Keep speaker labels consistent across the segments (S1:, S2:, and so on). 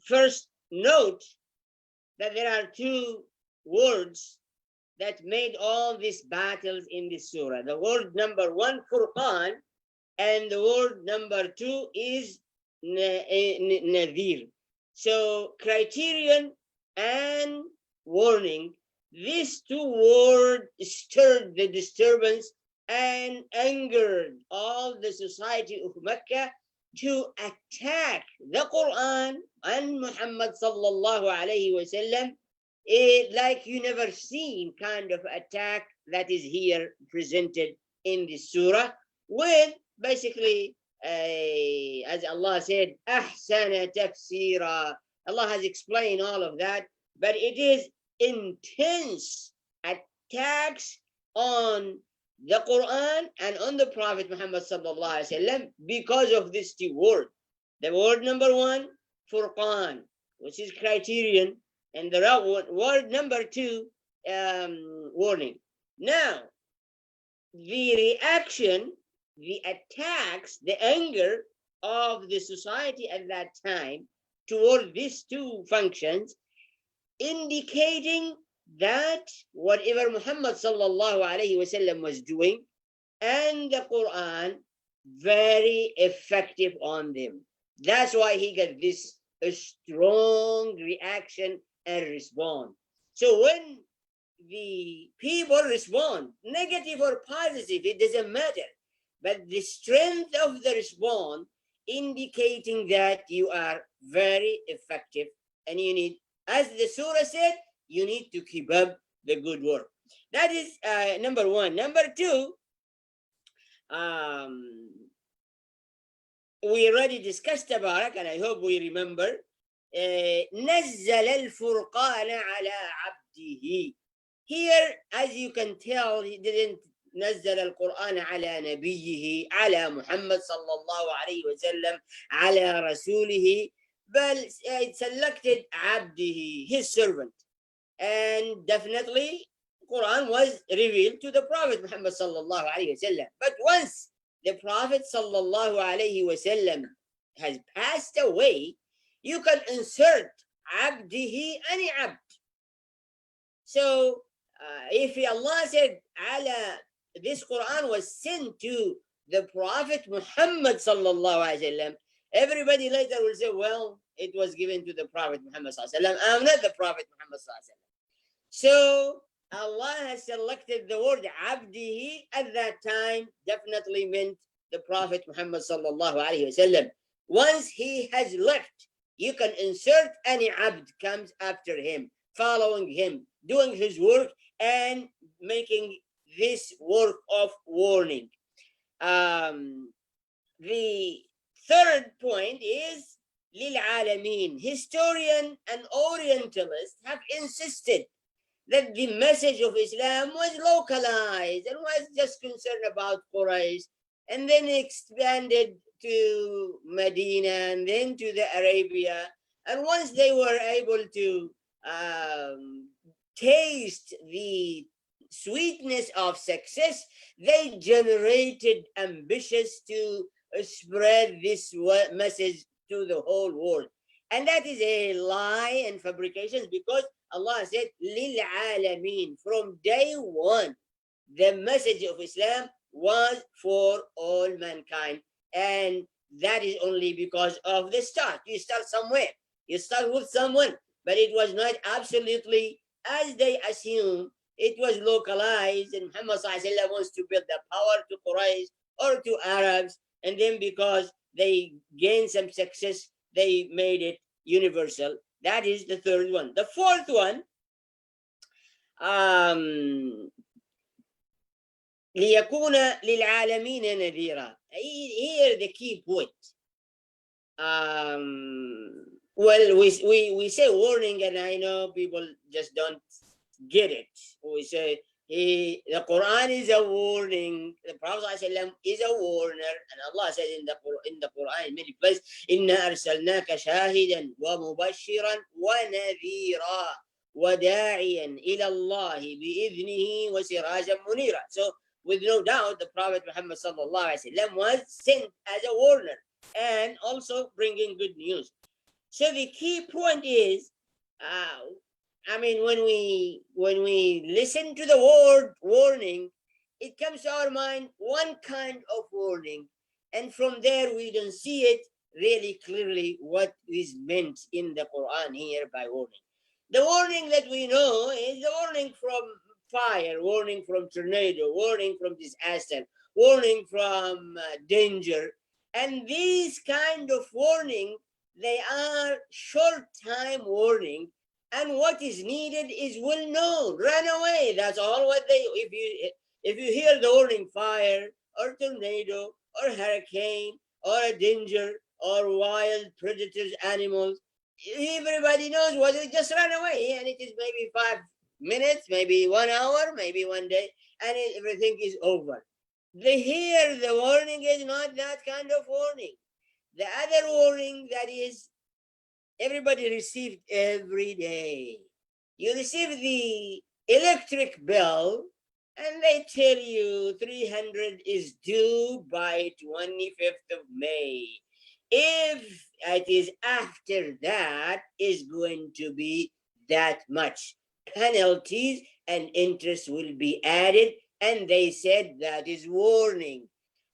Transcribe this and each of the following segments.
S1: first note that there are two words that made all these battles in this surah. The word number one, Furqan, and the word number two is Nadir. So criterion and warning, these two words stirred the disturbance and angered all the society of Mecca to attack the Quran and Muhammad sallallahu alayhi wasallam, like you never seen kind of attack that is here presented in this surah, with basically, as Allah said, ahsana tafseera. Allah has explained all of that, but it is intense attacks on the Quran and on the Prophet Muhammad sallallahu alaihi wasallam because of this two word. The word number one, Furqan, which is criterion, and the word number two, warning. Now, the reaction, the attacks, the anger of the society at that time toward these two functions, indicating that whatever Muhammad sallallahu alaihi wasallam was doing and the Quran, very effective on them. That's why he got this strong reaction and response. So when the people respond, negative or positive, it doesn't matter, but the strength of the response indicating that you are very effective, and you need, as the surah said, you need to keep up the good work. That is number one. Number two, we already discussed about it, and I hope we remember. نزل الفرقان على عبده. Here, as you can tell, he didn't نزل القرآن على نبيه على محمد صلى الله عليه وسلم على رسوله, but it selected عبده, his servant. And definitely, Quran was revealed to the Prophet Muhammad sallallahu alaihi wasallam. But once the Prophet sallallahu alaihi wasallam has passed away, you can insert abdihi, any abd. So if Allah said ala, this Quran was sent to the Prophet Muhammad sallallahu alaihi wasallam, everybody later will say, well, it was given to the Prophet Muhammad sallallahu alaihi wasallam. I'm not the Prophet Muhammad sallallahu alaihi wasallam. So Allah has selected the word abdihi at that time, definitely meant the Prophet Muhammad sallallahu alaihi wasallam. Once he has left, you can insert any abd comes after him, following him, doing his work and making this work of warning. The third point is للعالمين. Historian and Orientalists have insisted that the message of Islam was localized and was just concerned about Quraysh, and then expanded to Medina and then to the Arabia. And once they were able to taste the sweetness of success, they generated ambitions to spread this message to the whole world. And that is a lie and fabrications, because Allah said, Lil Alameen. From day one, the message of Islam was for all mankind. And that is only because of the start. You start somewhere. You start with someone. But it was not absolutely, as they assume, it was localized, and Muhammad ﷺ wants to build the power to Quraysh or to Arabs. And then because they gained some success, they made it universal. That is the third one. The fourth one, ليكون للعالمين نذيرا. Here the key point. Well, we say warning, and I know people just don't get it. We say the Quran is a warning, the Prophet ﷺ is a warner, and Allah says in the Quran in many places, إِنَّا أَرْسَلْنَاكَ شَاهِدًا وَمُبَشِّرًا وَنَذِيرًا وَدَاعِيًا إِلَى اللَّهِ بِإِذْنِهِ وَسِرَاجًا مُنِيرًا. So with no doubt, the Prophet Muhammad sallallahu alaihi wasallam was sent as a warner and also bringing good news. So the key point is, I mean, when we listen to the word warning, it comes to our mind one kind of warning, and from there we don't see it really clearly what is meant in the Quran here by warning. The warning that we know is the warning from fire, warning from tornado, warning from disaster, warning from danger, and these kind of warning, they are short time warning, and what is needed is well known. Run away. That's all what they. If you hear the warning fire or tornado or hurricane or a danger or wild predators, animals, everybody knows what. Just run away, and it is maybe 5 minutes, maybe 1 hour, maybe one day, and everything is over. The warning is not that kind of warning. The other warning that is everybody received every day. You receive the electric bill and they tell you 300 is due by 25th of May. If it is after that, is going to be that much. Penalties and interest will be added, and they said that is warning.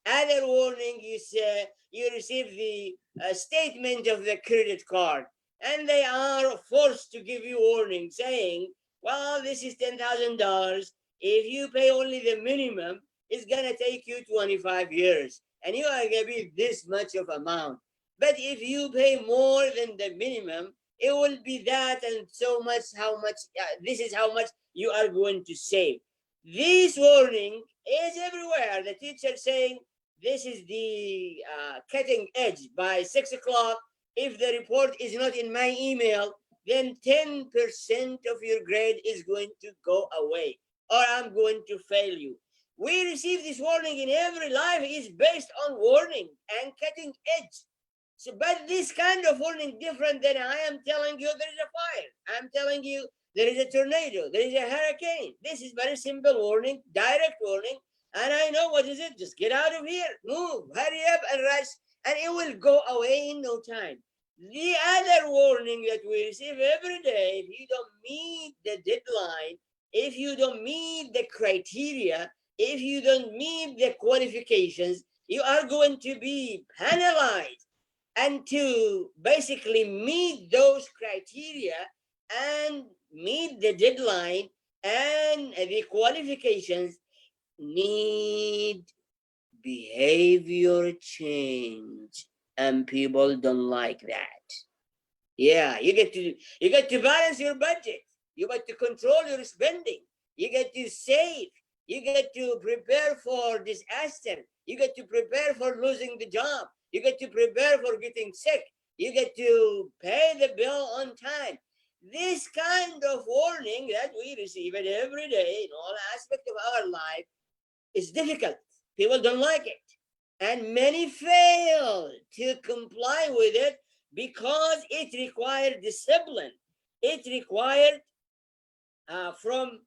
S1: Other warning, you say you receive the statement of the credit card, and they are forced to give you warning saying, well, this is $10,000. If you pay only the minimum, it's gonna take you 25 years, and you are gonna be this much of amount. But if you pay more than the minimum, it will be that and so much. How much? This is how much you are going to save. This warning is everywhere. The teacher saying this is the cutting edge. By 6 o'clock, if the report is not in my email, then 10% of your grade is going to go away, or I'm going to fail you. We receive this warning in every life is based on warning and cutting edge. So, but this kind of warning different than I am telling you there is a fire. I'm telling you there is a tornado, there is a hurricane. This is very simple warning, direct warning, and I know what is it. Just get out of here, move, hurry up and rush, and it will go away in no time. The other warning that we receive every day, if you don't meet the deadline, if you don't meet the criteria, if you don't meet the qualifications, you are going to be penalized. And to basically meet those criteria and meet the deadline and the qualifications, need behavior change, and people don't like that. Yeah, you get to balance your budget. You got to control your spending. You get to save. You get to prepare for disaster. You get to prepare for losing the job. You get to prepare for getting sick. You get to pay the bill on time. This kind of warning that we receive it every day in all aspects of our life is difficult. People don't like it. And many fail to comply with it because it required discipline. It required from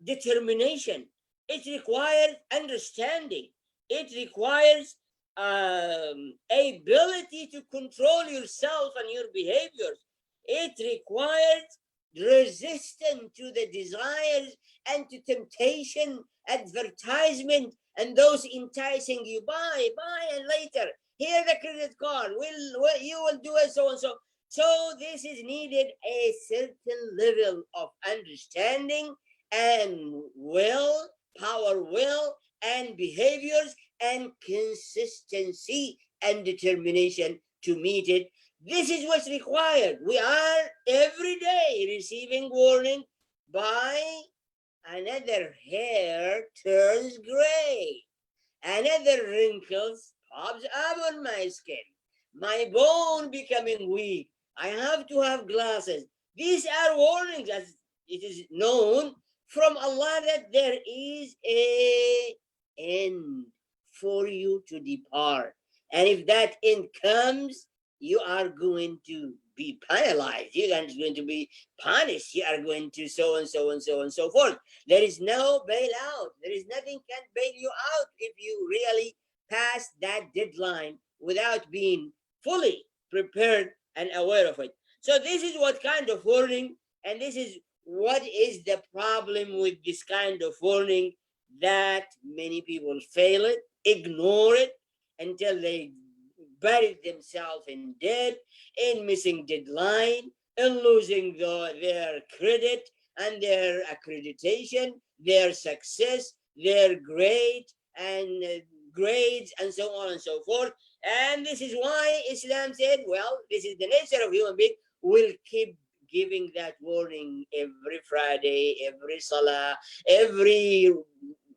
S1: determination. It requires understanding. It requires ability to control yourself and your behaviors. It requires resistance to the desires and to temptation, advertisement, and those enticing you, buy, and later, here the credit card, you will do it, so and so. So this is needed a certain level of understanding and power will, and behaviors and consistency and determination to meet it. This is what's required. We are every day receiving warning by another hair turns gray, another wrinkles pops up on my skin, my bone becoming weak, I have to have glasses. These are warnings, as it is known from Allah, that there is a end for you to depart. And if that end comes, you are going to be penalized. You are going to be punished. You are going to so and so and so and so forth. There is no bailout. There is nothing can bail you out if you really pass that deadline without being fully prepared and aware of it. So this is what kind of warning, and this is what is the problem with this kind of warning, that many people fail it, ignore it until they buried themselves in debt, in missing deadline, in losing their credit and their accreditation, their success, their grade and grades, and so on and so forth. And this is why Islam said, well, this is the nature of human being. We'll keep giving that warning every Friday, every Salah, every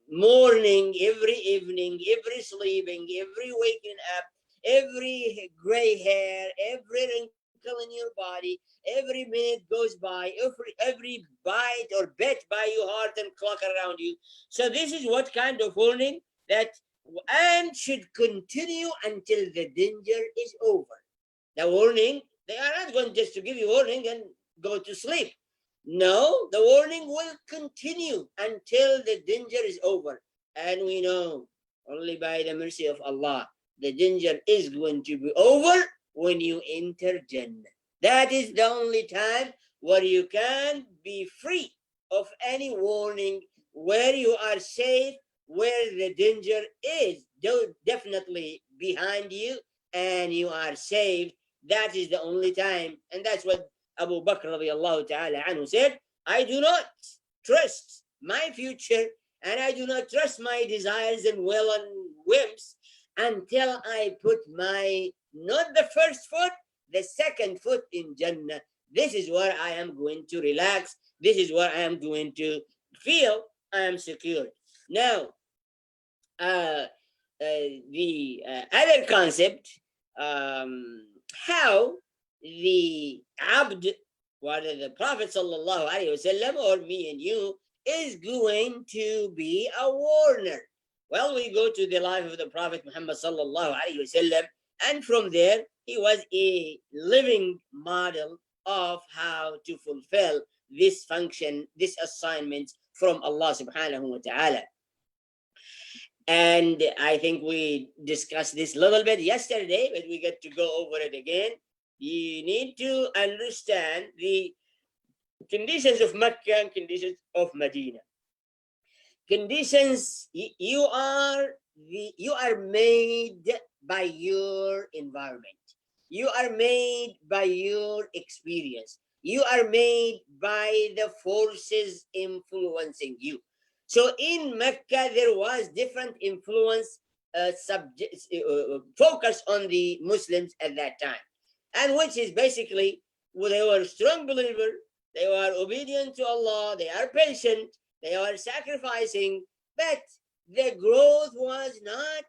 S1: morning, every evening, every sleeping, every waking up, every gray hair, every wrinkle in your body, every minute goes by, every bite or bit by your heart and clock around you. So this is what kind of warning that, and should continue until the danger is over. The warning, they are not going just to give you warning and go to sleep. No, the warning will continue until the danger is over. And we know only by the mercy of Allah, the danger is going to be over when you enter Jannah. That is the only time where you can be free of any warning, where you are safe, where the danger is definitely behind you and you are saved. That is the only time. And that's what Abu Bakr radiallahu ta'ala anhu said, I do not trust my future and I do not trust my desires and will and whims until I put my, not the first foot, the second foot in Jannah. This is where I am going to relax. This is where I am going to feel I am secured. Now, the other concept, how the abd, whether the Prophet sallallahu alaihi wasallam or me and you, is going to be a warner. Well, we go to the life of the Prophet Muhammad sallallahu alaihi wasallam, and from there he was a living model of how to fulfill this function, this assignment from Allah subhanahu wa ta'ala. And I think we discussed this a little bit yesterday, but we get to go over it again. You need to understand the conditions of Mecca and conditions of Medina. Conditions, you are made by your environment. You are made by your experience. You are made by the forces influencing you. So in Mecca, there was different influence, focus on the Muslims at that time. And which is basically, well, they were strong believers, they were obedient to Allah, they are patient, they are sacrificing, but the growth was not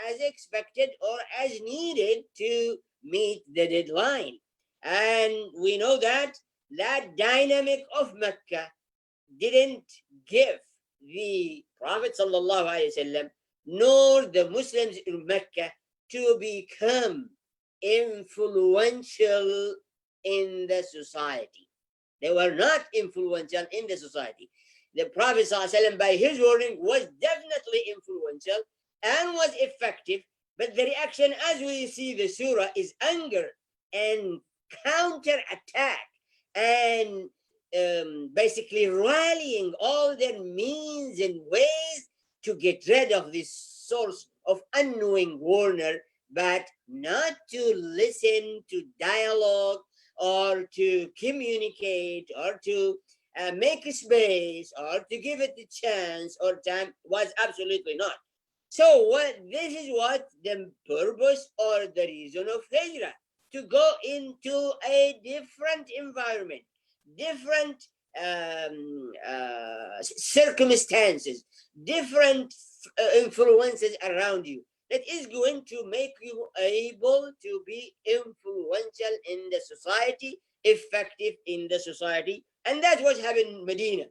S1: as expected or as needed to meet the deadline. And we know that that dynamic of Mecca didn't give the Prophet sallallahu alaihi wasallam nor the Muslims in Mecca to become influential in the society. They were not influential in the society. The Prophet sallallahu alaihi wasallam, by his warning, was definitely influential and was effective, but the reaction, as we see the surah, is anger and counter-attack and basically rallying all their means and ways to get rid of this source of unknowing warner, but not to listen to dialogue or to communicate or to make a space or to give it a chance or time, was absolutely not. So this is what the purpose or the reason of hijrah, to go into a different environment, different circumstances, different influences around you, that is going to make you able to be influential in the society, effective in the society. And that's what happened in Medina.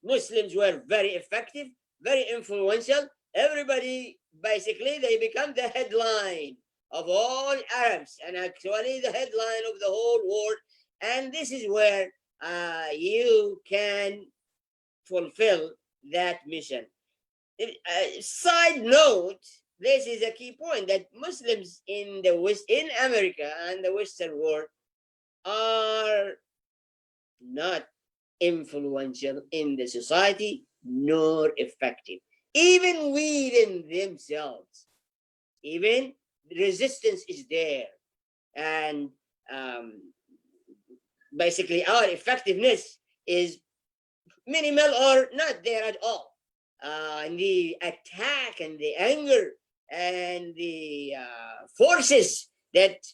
S1: Muslims were very effective, very influential. Everybody, basically, they become the headline of all Arabs and actually the headline of the whole world. And this is where you can fulfill that mission. Side note, this is a key point, that Muslims in the West, in America and the Western world, are not influential in the society nor effective. Even within themselves, even resistance is there. And um, basically, our effectiveness is minimal or not there at all. And the attack and the anger and the forces that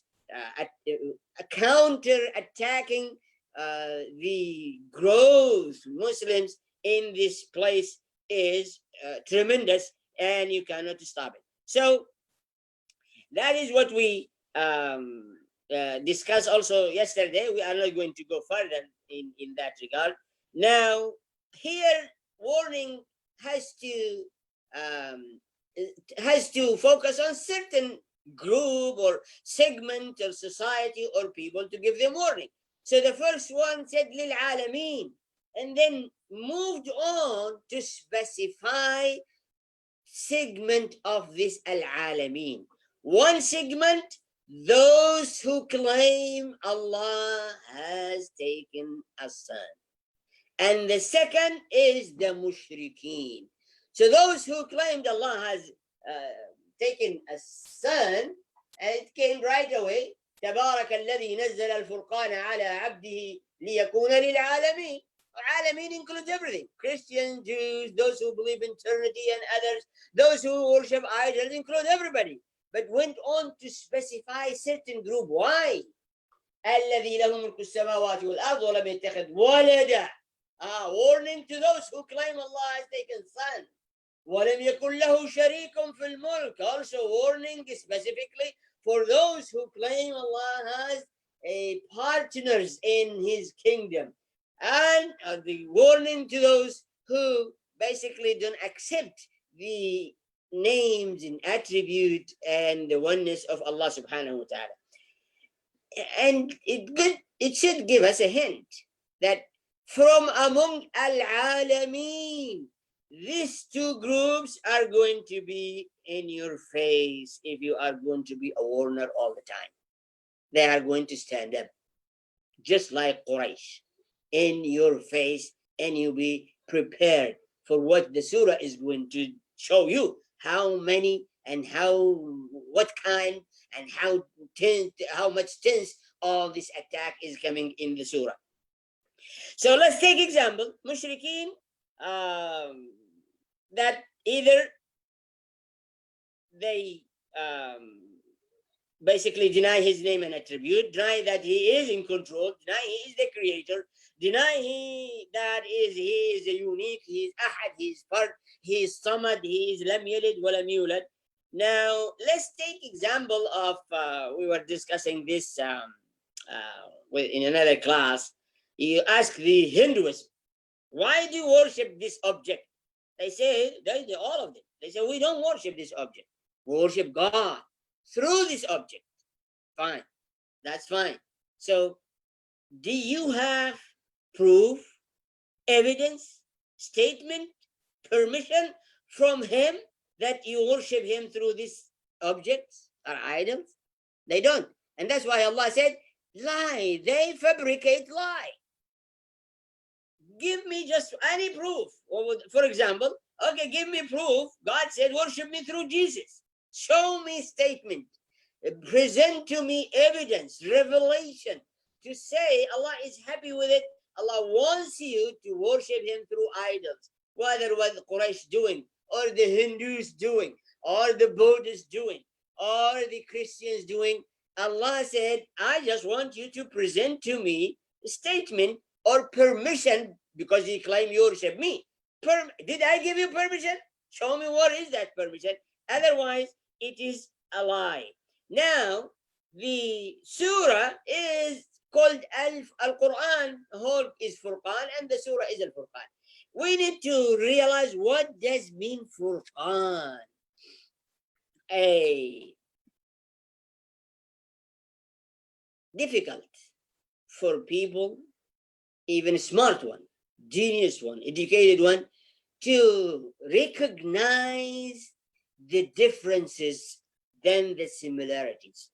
S1: counter attacking the growth Muslims in this place is tremendous, and you cannot stop it. So that is what we discussed also yesterday. We are not going to go further in that regard. Now, here, warning has to um, focus on certain group or segment of society or people to give them warning. So the first one said lil alamin, and then moved on to specify segment of this al-alamin. One segment, those who claim Allah has taken a son. And the second is the mushrikeen. So those who claimed Allah has taken a son, and it came right away. تبارك الذي نزل الفرقان على عبده ليكون للعالمين. Alamin includes everything. Christians, Jews, those who believe in eternity and others, those who worship idols, include everybody. But went on to specify certain group. Why? الذي له ملك السماوات والأرض ولم يتخذ ولدا. Warning to those who claim Allah has taken son. ولم يكن له شريك في الملك. Also warning specifically for those who claim Allah has partners in his kingdom. And the warning to those who basically don't accept the names and attribute and the oneness of Allah subhanahu wa ta'ala. And it should give us a hint that from among al-alamin, these two groups are going to be in your face if you are going to be a warner all the time. They are going to stand up, just like Quraysh, in your face, and you'll be prepared for what the surah is going to show you. How many and what kind and how much tense of this attack is coming in the surah. So let's take example, mushrikeen, that either they basically deny his name and attribute, deny that he is in control, deny he is the creator, deny that he is a unique, he is ahad, he is fard, he is samad, he is lam yalid wa lam yulad. Now let's take example of we were discussing this in another class. You ask the Hinduism, why do you worship this object? They say, all of them, they say, we don't worship this object, we worship God through this object. Fine, that's fine. So do you have proof, evidence, statement, permission from him that you worship him through these objects or idols? They don't. And that's why Allah said, lie, they fabricate lie. Give me just any proof. For example, okay, give me proof. God said, worship me through Jesus. Show me statement. Present to me evidence, revelation, to say Allah is happy with it. Allah wants you to worship him through idols. Whether what Quraysh doing, or the Hindus doing, or the Buddhists doing, or the Christians doing. Allah said, I just want you to present to me a statement or permission, because you claim you worship me. Did I give you permission? Show me what is that permission. Otherwise, it is a lie. Now, the surah is called Al-Quran, whole is Furqan, and the surah is Al-Furqan. We need to realize what does mean Furqan. Difficult for people, even smart one, genius one, educated one, to recognize the differences than the similarities.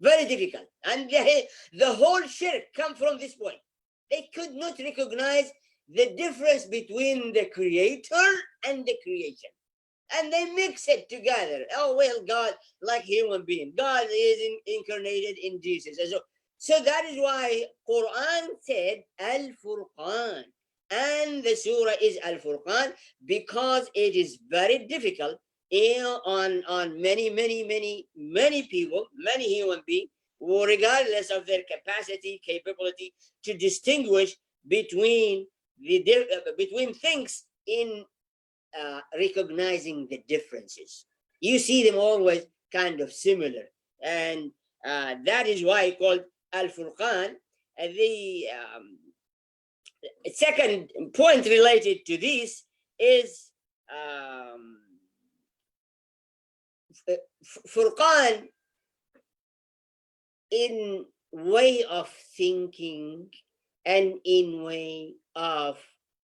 S1: Very difficult. And the whole shirk come from this point. They could not recognize the difference between the creator and the creation. And they mix it together. Oh, well, God, like human being. God is incarnated in Jesus. So that is why Quran said Al-Furqan. And the surah is Al-Furqan because it is very difficult on many people, many human beings, regardless of their capacity, capability to distinguish between between things in recognizing the differences. You see them always kind of similar, and that is why called Al-Furqan. The second point related to this is Furqan in way of thinking and in way of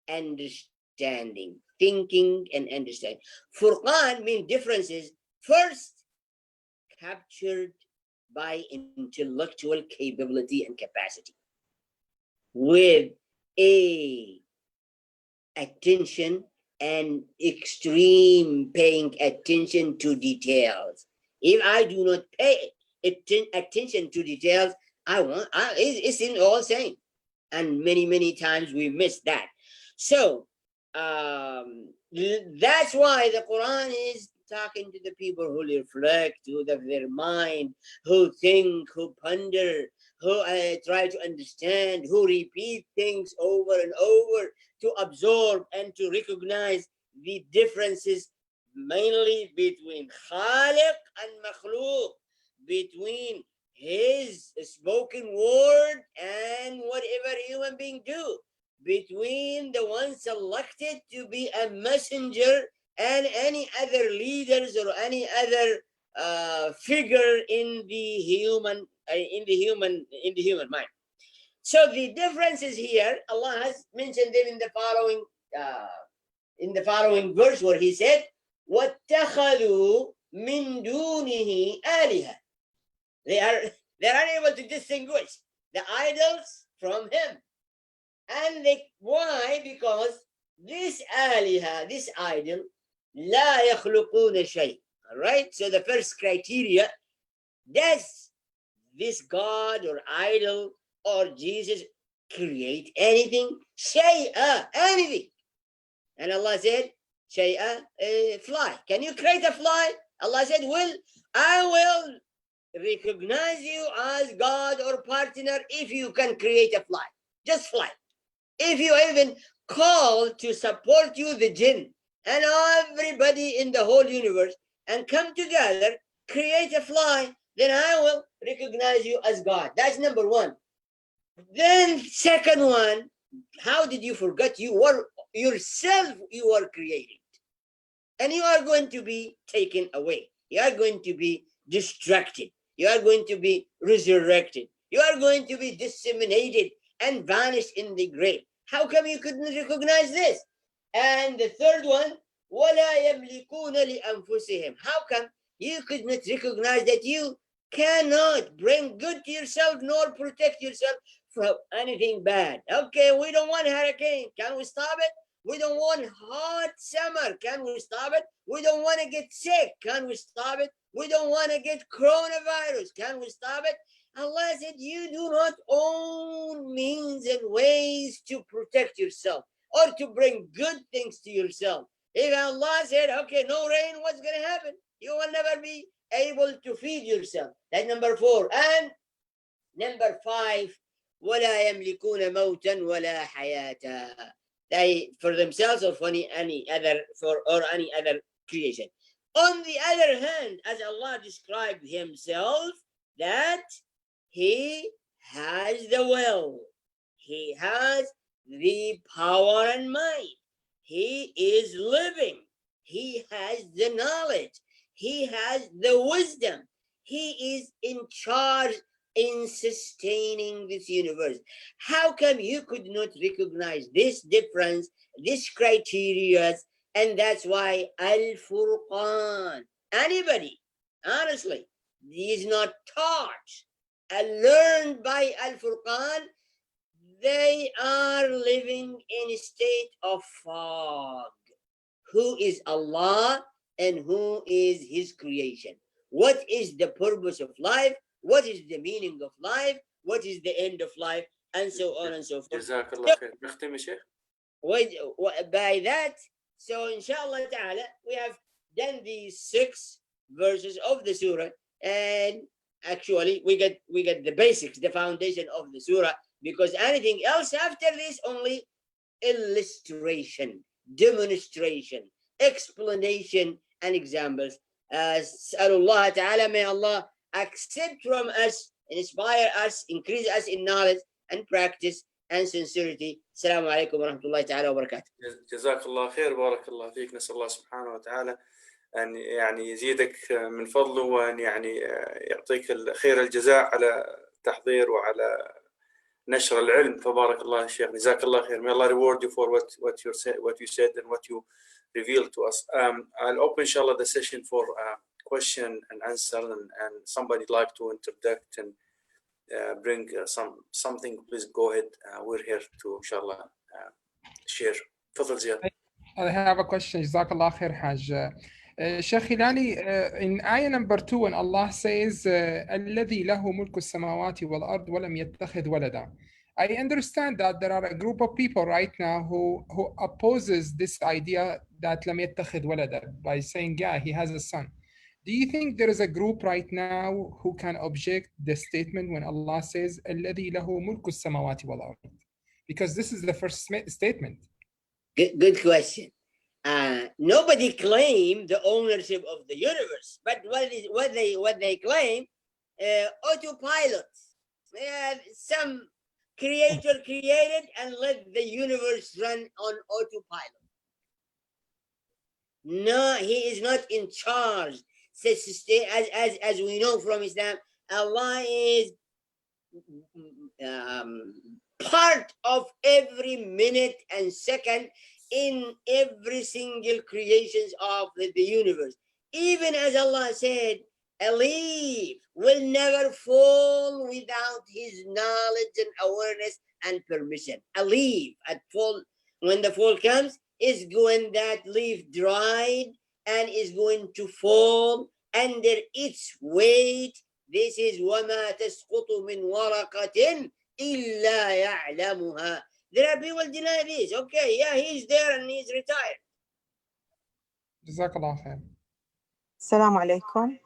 S1: understanding. Thinking and understanding. Furqan means differences first captured by intellectual capability and capacity with a attention and extreme paying attention to details. If I do not pay attention to details, it's in all same. And many times we miss that. So that's why the Quran is talking to the people who reflect, who have their mind, who think, who ponder, who try to understand, who repeat things over and over to absorb and to recognize the differences mainly between Khaliq and Makhluk, between his spoken word and whatever human being do, between the one selected to be a messenger and any other leaders or any other figure in the human mind. So the differences here, Allah has mentioned them in the following verse where He said, وَاتَّخَذُوا مِن دُونِهِ آلِهَةً. They're unable to distinguish the idols from Him. And why? Because this aliha, this idol, لا يخلقون شيء. All right. So the first criteria: does this God or idol or Jesus create anything? شيئا, anything. And Allah said, شيئا, a fly. Can you create a fly? Allah said, well, I will recognize you as God or partner if you can create a fly. Just fly. If you even call to support you the jinn and everybody in the whole universe and come together, create a fly, then I will recognize you as God. That's number one. Then second one, how did you forget you were yourself you are creating? And you are going to be taken away. You are going to be distracted. You are going to be resurrected. You are going to be disseminated and vanished in the grave. How come you couldn't recognize this? And the third one, وَلَا يَمْلِكُونَ لِأَنفُسِهِمْ. How come you could not recognize that you cannot bring good to yourself nor protect yourself from anything bad? Okay, we don't want hurricane. Can we stop it? We don't want hot summer. Can we stop it? We don't want to get sick. Can we stop it? We don't want to get coronavirus. Can we stop it? Allah said, you do not own means and ways to protect yourself or to bring good things to yourself. If Allah said, okay, no rain, what's going to happen? You will never be able to feed yourself. That's number 4. And number 5, وَلَا يَمْلِكُونَ مَوْتًا وَلَا حَيَاةً. They, for themselves or for any other creation. On the other hand, as Allah described Himself, that He has the will, He has the power and might, He is living, He has the knowledge, He has the wisdom, He is in charge in sustaining this universe. How come you could not recognize this difference, this criteria? And that's why Al-Furqan. Anybody, honestly, is not taught learned by Al-Furqan, they are living in a state of fog. Who is Allah and who is His creation? What is the purpose of life? What is the meaning of life? What is the end of life? And so on and so forth.
S2: جزاك الله خير. نختم يا شيخ.
S1: By that, so inshallah ta'ala, we have done these 6 verses of the surah, and actually we get the basics, the foundation of the surah, because anything else after this only illustration, demonstration, explanation, and examples. Sallallahu ta'ala, may Allah accept from us, inspire us, increase us in knowledge and practice and sincerity. Assalamu alaikum wa rahmatullahi ta'ala wa barakatuh.
S2: جزاك الله خير. بارك الله فيك. نسأل الله سبحانه وتعالى أن يعني يزيدك من فضله، وأن يعني يعطيك خير الجزاء على التحضير وعلى نشر العلم. فبارك الله الشيخ. جزاك الله خير. May Allah reward you for what you said and what you revealed to us. I'll open inshallah the session for question and answer, and somebody like to interject and bring something. Please go ahead. We're here to inshallah share. تفضل زياد.
S3: I have a question. Jazakallah khair, Hajj. Sh.Hilali, in ayah number 2, when Allah says, الذي له ملك السماوات والأرض ولم يتخذ ولدا. I understand that there are a group of people right now who opposes this idea that لم يتخذ ولدا by saying, yeah, he has a son. Do you think there is a group right now who can object the statement when Allah says الذي له ملك السماوات والأرض? Because this is the first statement.
S1: Good question. Nobody claimed the ownership of the universe, but what they claim, autopilot. Some creator created and let the universe run on autopilot. No, He is not in charge. As we know from Islam, Allah is part of every minute and second in every single creations of the universe. Even as Allah said, a leaf will never fall without His knowledge and awareness and permission. A leaf at fall, when the fall comes, is when that leaf dried and is going to fall under its weight. This is وَمَا تَسْقُطُ مِنْ وَرَقَةٍ إِلَّا يَعْلَمُهَا. There are people deny this. Okay, yeah, he's there and he's retired.
S3: Jazakallah khair.
S4: Assalamu alaikum.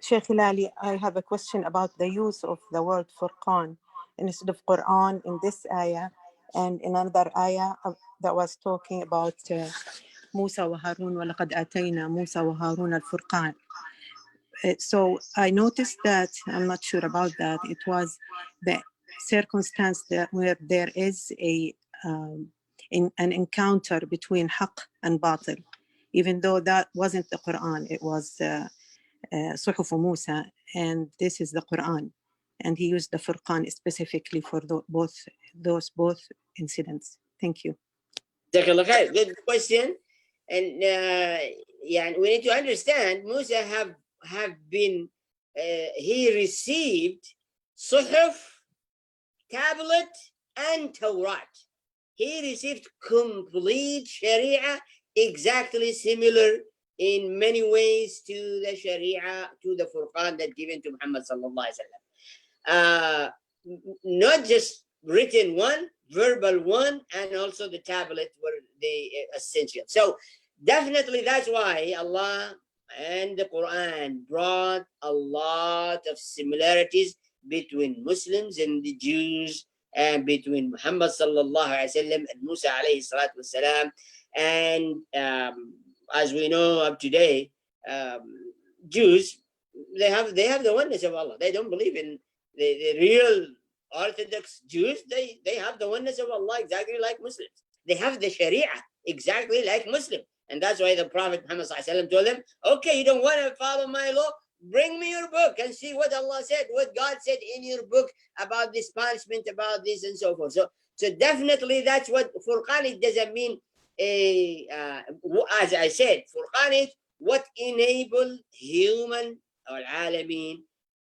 S4: Sh.Hilali, I have a question about the use of the word Furqan instead of Quran in this ayah, and in another ayah that was talking about Musa wa Harun wa laqad atayna Musa wa Harun al-Furqan. So I noticed that, I'm not sure about that, it was the circumstance that where there is an encounter between haqq and batil, even though that wasn't the Quran, it was Suhuf Musa, and this is the Quran, and he used the Furqan specifically for those both incidents. Thank you.
S1: Good question. And we need to understand Musa have been he received Suhuf, tablet, and Torah. He received complete Sharia, exactly similar in many ways to the Sharia, to the Furqan that given to Muhammad sallallahu alaihi wasallam. Not just written one, verbal one, and also the tablet were the essential. So definitely that's why Allah and the Quran brought a lot of similarities between Muslims and the Jews, and between Muhammad sallallahu alaihi wasallam and Musa alayhi salatu wasalam. And as we know of today, Jews, they have the oneness of Allah. They don't believe in the real Orthodox Jews. They have the oneness of Allah exactly like Muslims. They have the Sharia exactly like Muslim. And that's why the Prophet Muhammad sallallahu alaihi wasallam told them, okay, you don't want to follow my law? Bring me your book and see what Allah said, what God said in your book about this punishment, about this, and so forth. So definitely that's what Furqan, it doesn't mean, as I said, Furqan is what enable human or Alameen,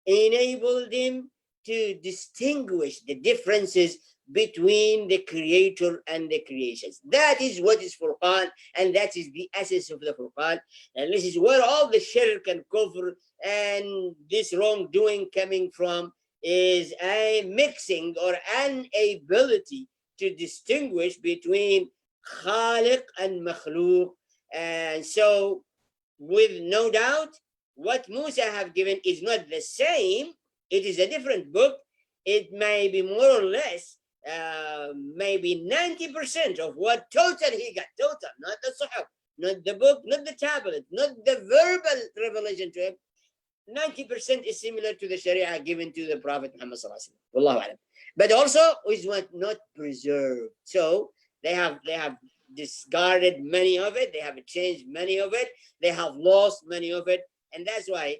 S1: enable them to distinguish the differences between the creator and the creations. That is what is Furqan, and that is the essence of the Furqan. And this is where all the shirk and kufr and this wrongdoing coming from, is a mixing or an ability to distinguish between Khaliq and Makhluq. And so, with no doubt, what Musa have given is not the same. It is a different book. It may be more or less, maybe 90% of what total he got, total, not the Suhuf, not the book, not the tablet, not the verbal revelation to him. 90% is similar to the Sharia given to the Prophet Muhammad sallallahu alaihi wasallam. Wallahu alam. But also is what not preserved. So they have discarded many of it. They have changed many of it. They have lost many of it, and that's why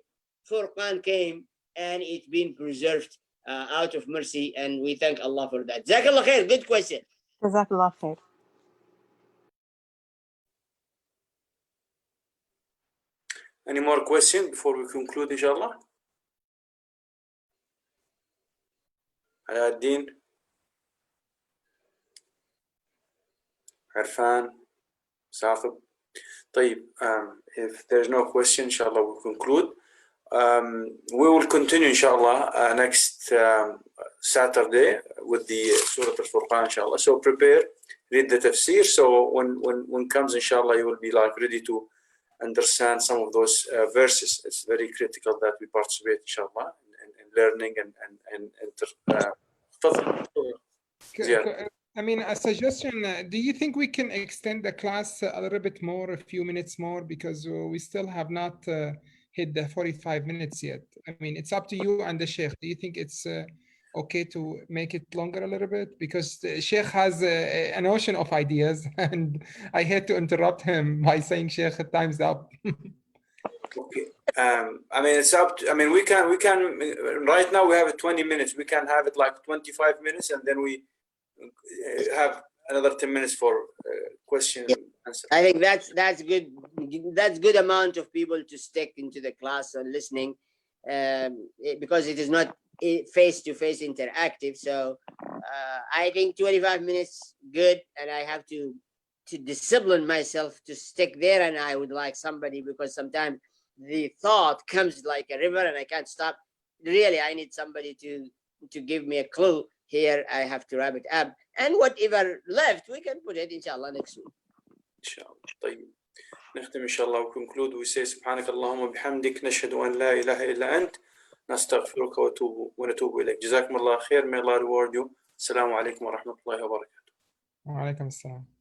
S1: Furqan came and it's been preserved out of mercy, and we thank Allah for that. Jazakallah khair. Good question.
S4: Jazakallah khair.
S2: Any more questions before we conclude, inshallah? Aladdin, Arfan, Saqib. طيب, if there's no question, inshallah, we'll conclude. We will continue, inshallah, next Saturday with the Surah Al-Furqan, inshallah. So prepare, read the Tafseer. So when comes, inshallah, you will be like ready to understand some of those verses. It's very critical that we participate, inshallah, in learning
S3: I mean, a suggestion, do you think we can extend the class a little bit more, a few minutes more, because we still have not hit the 45 minutes yet? I mean, it's up to you and the Sheikh. Do you think it's okay to make it longer a little bit? Because the Sheikh has an ocean of ideas, and I hate to interrupt him by saying, Sheikh, time's up.
S2: Okay. I mean, it's up to, I mean, we can, right now we have 20 minutes. We can have it like 25 minutes, and then we have another 10 minutes for question answer.
S1: I think that's good. That's good amount of people to stick into the class and listening, because it is not face-to-face interactive. So I think 25 minutes good, and I have to discipline myself to stick there. And I would like somebody, because sometimes the thought comes like a river and I can't stop. Really, I need somebody to give me a clue. Here I have to wrap it up, and whatever left we can put it, inshallah, next week.
S2: inshallah. طيب. نختم إن شاء الله و conclude. We say سبحانك اللهم وبحمدك نشهد أن لا إله إلا أنت نستغفرك ونتوب إليك. جزاكم الله خير. May Allah reward you. السلام عليكم ورحمة الله وبركاته.
S3: وعليكم السلام.